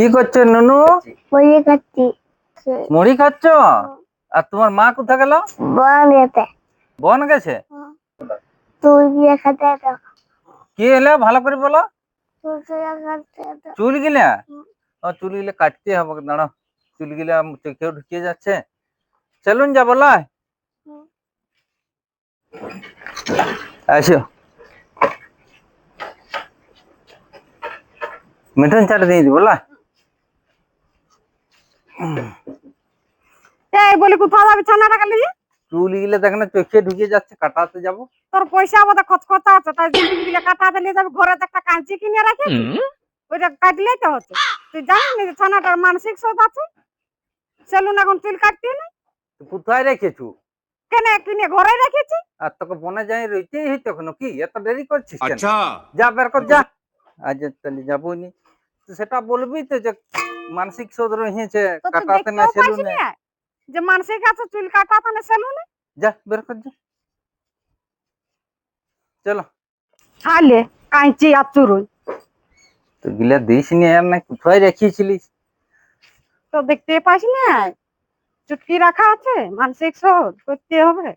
কি করছো নুনু? মুড়ি খাচ্ছি। মুড়ি খাচ্ছ? আর তোমার মা কোথা গেল? বন গেছে। বন গেছে? তুই গিয়ে খেতে তো। কি এলে ভালো করে বলো। তুই গিয়ে খেতে তো। চুল গিলা? চুল গিলে কাটতে হবে, দাঁড়াও। চুল গিলা চোখেও ঢুকিয়ে যাচ্ছে। চলুন যা বলা। আসো, মিঠুন চাটা দিয়ে দিই বলা। এই বলি কোথাও যাবি ছানাটাকে নিয়ে? চুল গিলে দেখ না চোখে ঢুকিয়ে যাচ্ছে, কাটাতে যাবো। তোর পয়সা আমাদের খরচা আছে, তাই চুল গুলো কাটাতে নিয়ে যাবি। ঘরে তো একটা কাঁচি কিনে রেখেছি, ওইটা কাটলেই তো হচ্ছে। তুই জানিস না যে ছানাটার মানসিক শোধ আছে? সেলুন এখন চুল কাটতে নেই। কোথায় রেখেছু? কেন কিনে ঘরে রেখেছি। আর তোকে বনে যাই রইতেই হইতো, এখনো কি এত দেরি করছিস কেন? अच्छा যা বের কর যা। আজ তাহলে যাবোই নি। তো সেটা বলবি তো যে মানসিক শোধ রয়েছে, তো তুই কাটাতে না দেখতেও পাইস সেলুনে। না যে মানসিক আছে চুল কাটাতে না সেলুনে? যা বের কর যা। চলো। ছালে কাঁচি আর চুরুই তো গিলা দিস নি আর না কোথায় রেখেছিলিস? তো দেখতে পাইস না চুটকি রাখা আছে, মানসিক শোধ করতে হবে।